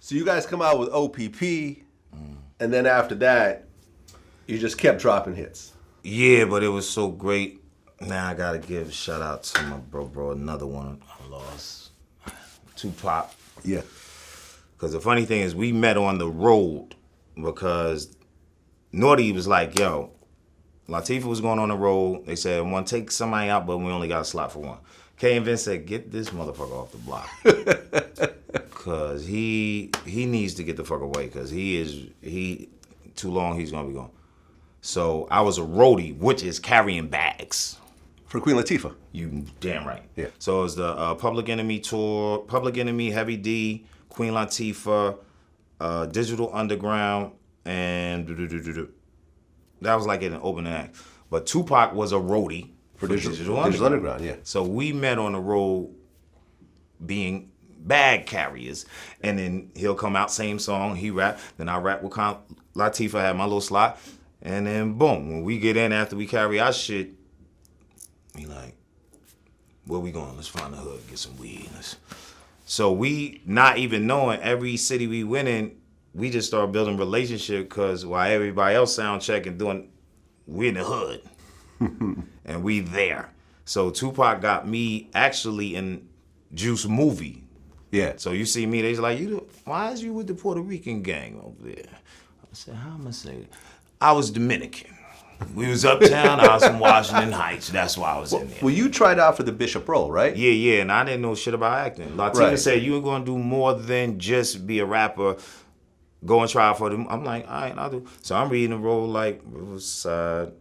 So you guys come out with OPP, and then after that, you just kept dropping hits. Yeah, but it was so great. Now I gotta give a shout out to my bro, another one I lost. Tupac. Yeah. Because the funny thing is we met on the road because Naughty was like, yo, Latifah was going on the road. They said, one, take somebody out, but we only got a slot for one. K and Vince said, get this motherfucker off the block. Because he needs to get the fuck away because he too long, he's going to be gone. So I was a roadie, which is carrying bags. For Queen Latifah. You damn right. Yeah. So it was the Public Enemy tour, Public Enemy, Heavy D, Queen Latifah, Digital Underground, and that was like an opening act. But Tupac was a roadie for Digital Underground. Yeah. So we met on the road being bag carriers. And then he'll come out, same song, he rap. Then I rap with Latifah, had my little slot. And then boom, when we get in after we carry our shit, we like, where we going? Let's find the hood, get some weed. So we, not even knowing, every city we went in, we just started building relationship because while everybody else sound checking doing, we in the hood. And we there. So Tupac got me actually in Juice movie. Yeah. So you see me, they's like, why is you with the Puerto Rican gang over there? I said, how am I saying it? I was Dominican. We was uptown, I was from Washington Heights. That's why I was in there. Well, you tried out for the Bishop role, right? Yeah, and I didn't know shit about acting. Latifah said, you ain't gonna do more than just be a rapper, go and try for them. I'm like, all right, I'll do. So I'm reading the role like, Riverside,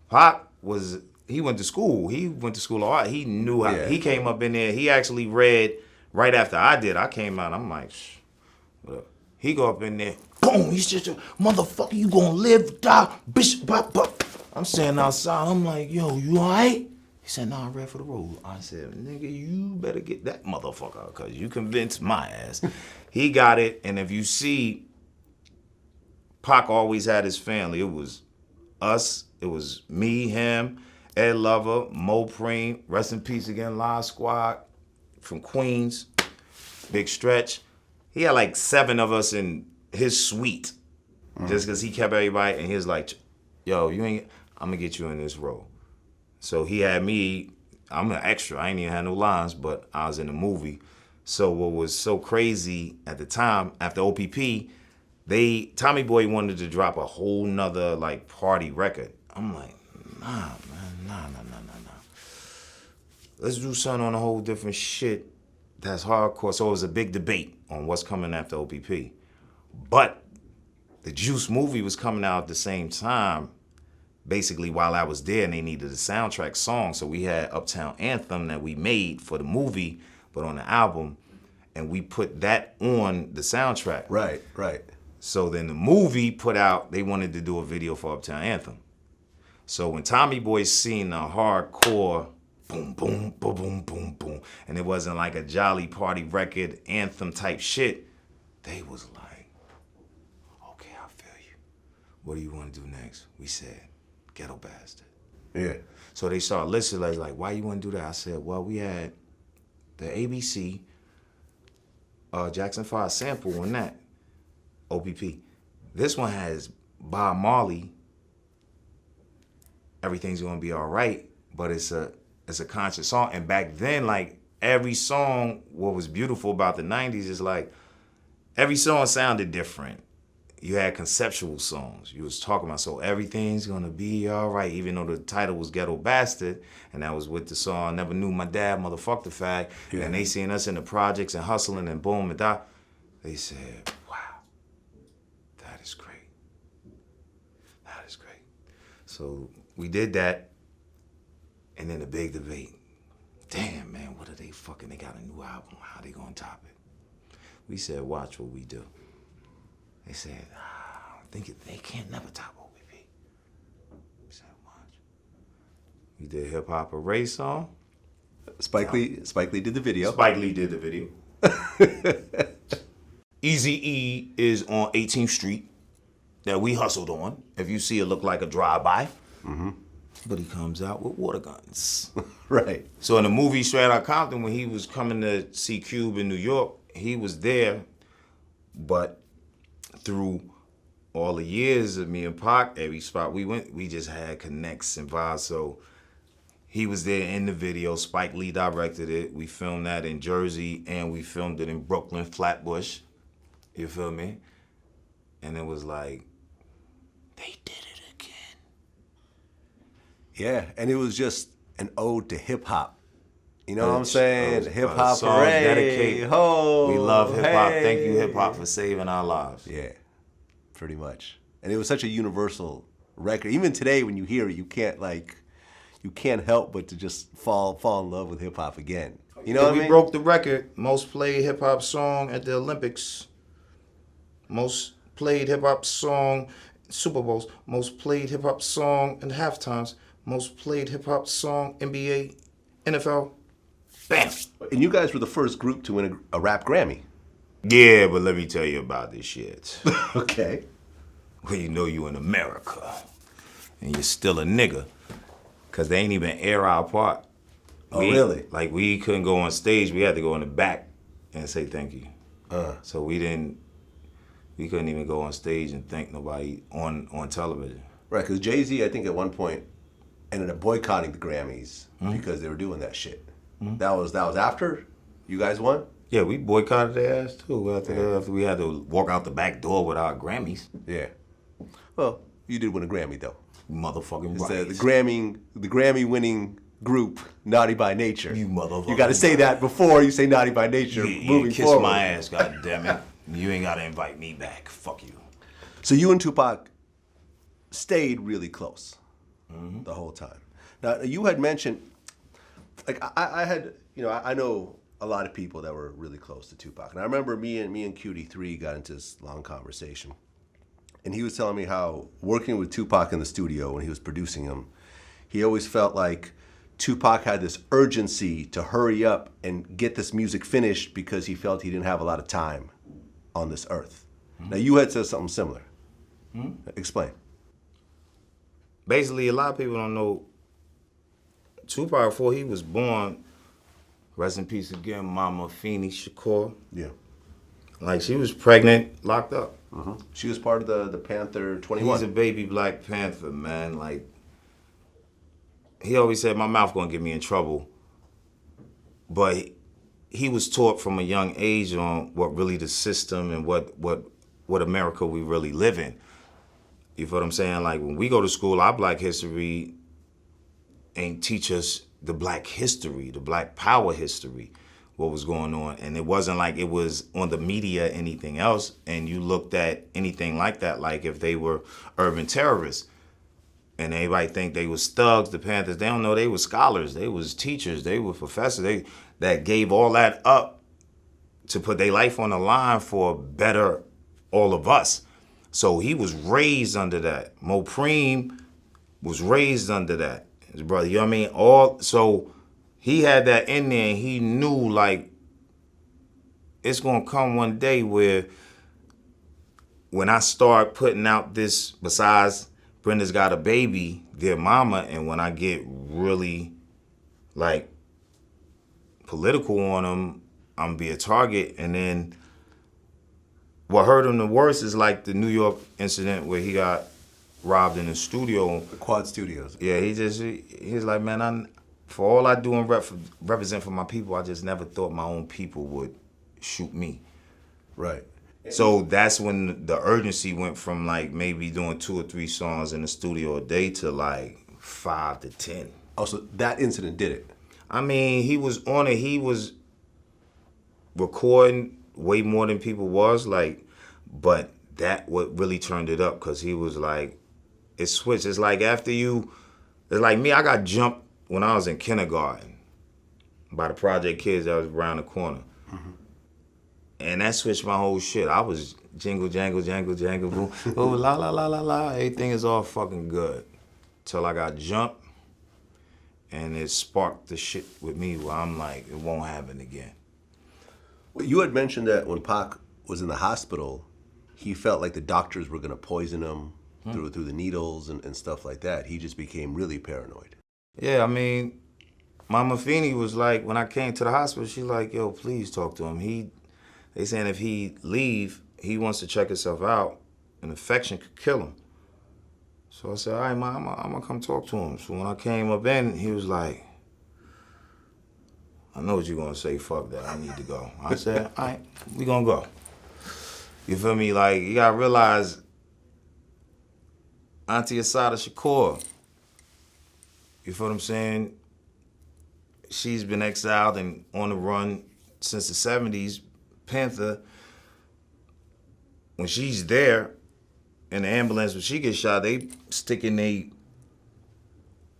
Pac was, he went to school. He went to school of art. He knew how, he came up in there. He actually read right after I did. I came out, I'm like, what up? He go up in there, boom, he's just a motherfucker, you gonna live, die, bitch, bop, bop. I'm standing outside, I'm like, yo, you all right? He said, nah, I read for the road. I said, nigga, you better get that motherfucker, because you convinced my ass. He got it, and if you see, Pac always had his family. It was us, it was me, him, Ed Lover, Mo Preem, rest in peace again, Live Squad, from Queens, Big Stretch. He had like 7 of us in his suite, just because he kept everybody, and he was like, yo, I'm gonna get you in this role. So he had me, I'm an extra, I ain't even had no lines, but I was in the movie. So what was so crazy at the time, after OPP, Tommy Boy wanted to drop a whole nother like party record. I'm like, nah, man, nah. Let's do something on a whole different shit that's hardcore. So it was a big debate on what's coming after OPP. But the Juice movie was coming out at the same time, basically while I was there, and they needed a soundtrack song. So we had Uptown Anthem that we made for the movie, but on the album, and we put that on the soundtrack. Right. So then the movie put out, they wanted to do a video for Uptown Anthem. So when Tommy Boy seen the hardcore boom, boom, boom, boom, boom, boom, and it wasn't like a jolly party record anthem type shit, they was like, okay, I feel you. What do you want to do next? We said, Ghetto Bastard. Yeah. So they started listening, like, why you want to do that? I said, well, we had the ABC, Jackson 5 sample on that, OPP. This one has Bob Marley, Everything's Gonna Be All Right, but it's a conscious song. And back then, like, every song, what was beautiful about the 90s is like, every song sounded different. You had conceptual songs. You was talking about, so everything's gonna be all right, even though the title was Ghetto Bastard, and that was with the song Never Knew My Dad, Motherfuck the Fact, and they seen us in the projects and hustling and boom and that. They said, wow, that is great. That is great. So we did that, and then the big debate. Damn, man, what are they fucking, they got a new album, how they gonna top it? We said, watch what we do. They said, I think they can't never top OPP. We said, watch. We did Hip Hop Array song. Spike Lee did the video. Spike Lee did the video. Eazy-E is on 18th Street that we hustled on. If you see it look like a drive-by. but he comes out with water guns. Right. So in the movie Straight Outta Compton, when he was coming to see Cube in New York, he was there, but through all the years of me and Pac, every spot we went, we just had connects and vibes. So he was there in the video. Spike Lee directed it. We filmed that in Jersey, and we filmed it in Brooklyn, Flatbush. You feel me? And it was like, they did it again. Yeah, and it was just an ode to hip hop. You know what I'm saying? Hip hop song hooray, dedicated. ho, We love hip hop. hey. Thank you, hip hop, for saving our lives. Yeah, pretty much. And it was such a universal record. Even today, when you hear it, you can't help but to just fall in love with hip hop again. You know what I mean? We broke the record, most played hip hop song at the Olympics, most played hip hop song Super Bowls, most played hip hop song in halftimes, most played hip hop song NBA, NFL. Bam. And you guys were the first group to win a rap Grammy. Yeah, but let me tell you about this shit. Okay. Well, you know you in America, and you're still a nigga, cause they ain't even air our part. Really? Like, we couldn't go on stage. We had to go in the back and say thank you. So we couldn't even go on stage and thank nobody on television. Right, because Jay-Z, I think at one point, ended up boycotting the Grammys because they were doing that shit. That was after you guys won? Yeah, we boycotted their ass too after we had to walk out the back door with our Grammys. Yeah. Well, you did win a Grammy though. Motherfucking It's right. the Grammy winning group, Naughty by Nature. You motherfucker. You got to say that before you say Naughty by Nature. Moving kiss forward. my ass, goddammit. You ain't gotta invite me back. Fuck you. So you and Tupac stayed really close the whole time. Now you had mentioned, like I had, I know a lot of people that were really close to Tupac, and I remember me and QD3 got into this long conversation, and he was telling me how working with Tupac in the studio when he was producing him, he always felt like Tupac had this urgency to hurry up and get this music finished because he felt he didn't have a lot of time on this earth. Now you had said something similar. Explain. Basically, a lot of people don't know Tupac before he was born. Rest in peace again, Mama Afeni Shakur. Yeah. Like, she was pregnant, locked up. She was part of the Panther 21. He's a baby Black Panther, man. Like, he always said, my mouth gonna get me in trouble. But he was taught from a young age on what really the system and what America we really live in. You feel what I'm saying? Like, when we go to school, our Black history ain't teach us the Black history, the Black power history, what was going on. And it wasn't like it was on the media, anything else, and you looked at anything like that, like if they were urban terrorists. And everybody think they was thugs, the Panthers. They don't know they were scholars, they was teachers, they were professors, that gave all that up to put their life on the line for better all of us. So he was raised under that. Mopreem was raised under that. His brother, you know what I mean? So he had that in there, and he knew, like, it's gonna come one day where when I start putting out this, besides Brenda's Got a Baby, Dear Mama, and when I get really, like, political on him, I'm gonna be a target. And then what hurt him the worst is like the New York incident where he got robbed in the studio. The Quad Studios. Yeah, he's like, man, for all I do and represent for my people, I just never thought my own people would shoot me. Right. So that's when the urgency went from like maybe doing 2 or 3 songs in the studio a day to like 5 to 10. Oh, so that incident did it. I mean, he was on it. He was recording way more than people was, like, but that what really turned it up, because he was like, it switched. It's like it's like me, I got jumped when I was in kindergarten by the Project Kids that was around the corner. And that switched my whole shit. I was jingle, jangle, jangle, jangle, boom. Oh, la, la, la, la, la. Everything is all fucking good. Till I got jumped, and it sparked the shit with me where I'm like, it won't happen again. Well, you had mentioned that when Pac was in the hospital, he felt like the doctors were going to poison him through the needles and stuff like that. He just became really paranoid. Yeah, I mean, Mama Feeney was like, when I came to the hospital, she like, yo, please talk to him. They saying if he leave, he wants to check himself out. An infection could kill him. So I said, all right, Ma, I'm gonna come talk to him. So when I came up in, he was like, I know what you're gonna say, fuck that, I need to go. I said, all right, we gonna go. You feel me? Like, you gotta realize, Auntie Asada Shakur, you feel what I'm saying? She's been exiled and on the run since the 70s. Panther, when she's there in the ambulance, when she gets shot, they sticking their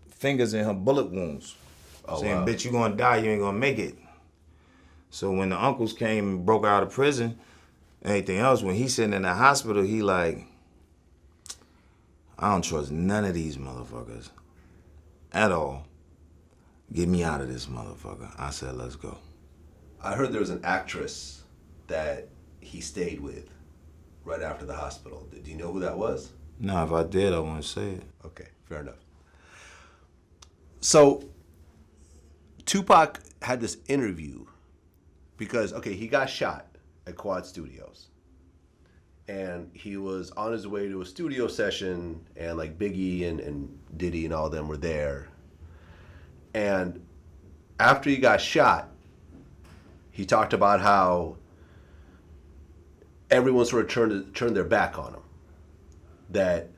fingers in her bullet wounds. Saying, wow, bitch, you gonna die, you ain't gonna make it. So when the uncles came and broke out of prison, anything else, when he's sitting in the hospital, he like, I don't trust none of these motherfuckers at all. Get me out of this motherfucker. I said, let's go. I heard there was an actress that he stayed with right after the hospital. Do you know who that was? No, if I did, I wouldn't say it. Okay, fair enough. So, Tupac had this interview because, okay, he got shot at Quad Studios. And he was on his way to a studio session, and like Biggie and Diddy and all of them were there. And after he got shot, he talked about how everyone sort of turned their back on him. That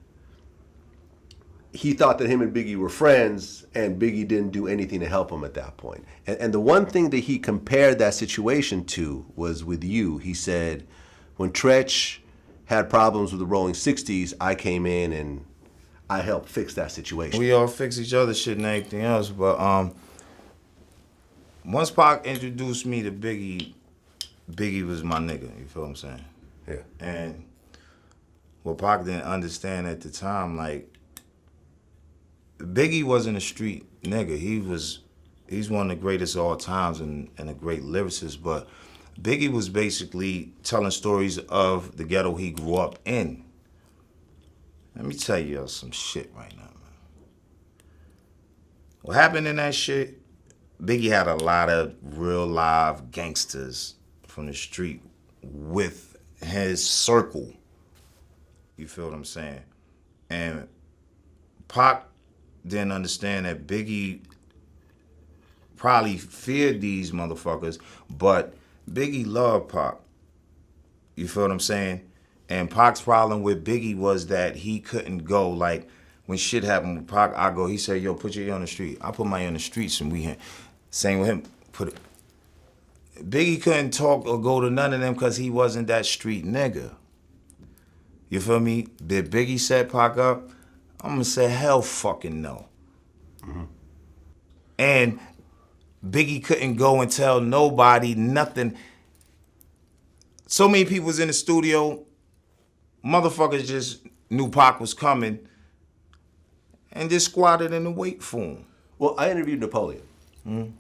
he thought that him and Biggie were friends, and Biggie didn't do anything to help him at that point. And the one thing that he compared that situation to was with you. He said, when Treach had problems with the Rolling 60s, I came in and I helped fix that situation. We all fix each other shit and everything else, but once Pac introduced me to Biggie, Biggie was my nigga, you feel what I'm saying? Yeah. And what Pac didn't understand at the time, like, Biggie wasn't a street nigga. He's one of the greatest of all times and a great lyricist, but Biggie was basically telling stories of the ghetto he grew up in. Let me tell you some shit right now, man. What happened in that shit, Biggie had a lot of real live gangsters from the street with his circle. You feel what I'm saying? And Pac didn't understand that Biggie probably feared these motherfuckers, but Biggie loved Pac. You feel what I'm saying? And Pac's problem with Biggie was that he couldn't go, like, when shit happened with Pac, I go, he said, yo, put your ear on the street. I put my ear on the streets and we had, same with him, Biggie couldn't talk or go to none of them because he wasn't that street nigga. You feel me? Did Biggie set Pac up? I'm gonna say hell fucking no. Mm-hmm. And Biggie couldn't go and tell nobody nothing. So many people was in the studio, motherfuckers just knew Pac was coming and just squatted in the wait for him. Well, I interviewed Napoleon. Mm-hmm.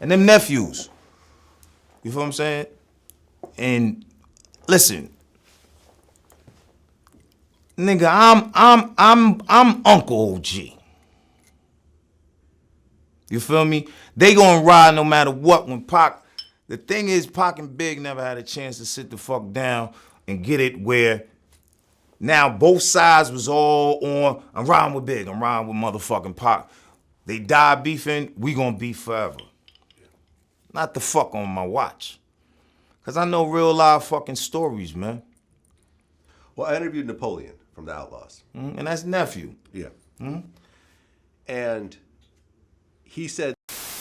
And them nephews. You feel what I'm saying? And listen, nigga, I'm Uncle OG. You feel me? They gonna ride no matter what when Pac. The thing is, Pac and Big never had a chance to sit the fuck down and get it where now both sides was all on, I'm riding with Big, I'm riding with motherfucking Pac. They die beefing, we gonna beef forever. Not the fuck on my watch. Cause I know real live fucking stories, man. Well, I interviewed Napoleon from the Outlaws. Mm-hmm. And that's nephew. Yeah. Mm-hmm. And he said,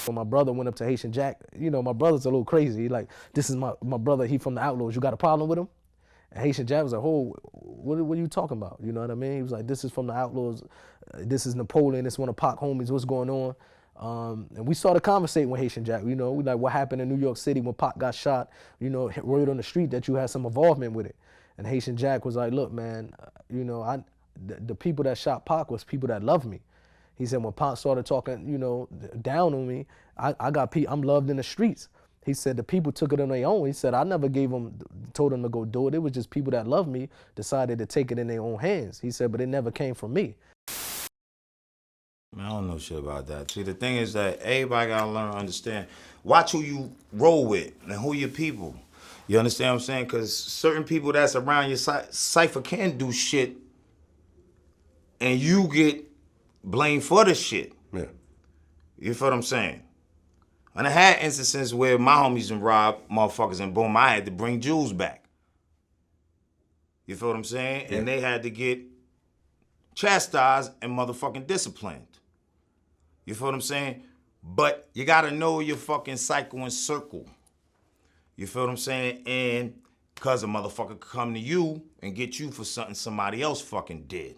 when my brother went up to Haitian Jack, you know, my brother's a little crazy. He like, this is my brother, he from the Outlaws, you got a problem with him? And Haitian Jack was like, oh, what are you talking about? You know what I mean? He was like, this is from the Outlaws, this is Napoleon, this is one of Pac homies, what's going on? And we started conversating with Haitian Jack, you know, we like, what happened in New York City when Pac got shot, you know, word on the street that you had some involvement with it. And Haitian Jack was like, look, man, you know, the people that shot Pac was people that loved me. He said when Pac started talking, you know, down on me, I'm loved in the streets. He said the people took it on their own. He said I never told them to go do it. It was just people that love me decided to take it in their own hands. He said, but it never came from me. Man, I don't know shit about that. See, the thing is that everybody gotta learn to understand. Watch who you roll with and who your people. You understand what I'm saying? Because certain people that's around your cipher can do shit and you get blamed for the shit. Yeah. You feel what I'm saying? And I had instances where my homies and robbed motherfuckers and boom, I had to bring Jews back. You feel what I'm saying? Yeah. And they had to get chastised and motherfucking disciplined. You feel what I'm saying? But you gotta know your fucking cycle and circle. You feel what I'm saying? And cause a motherfucker could come to you and get you for something somebody else fucking did.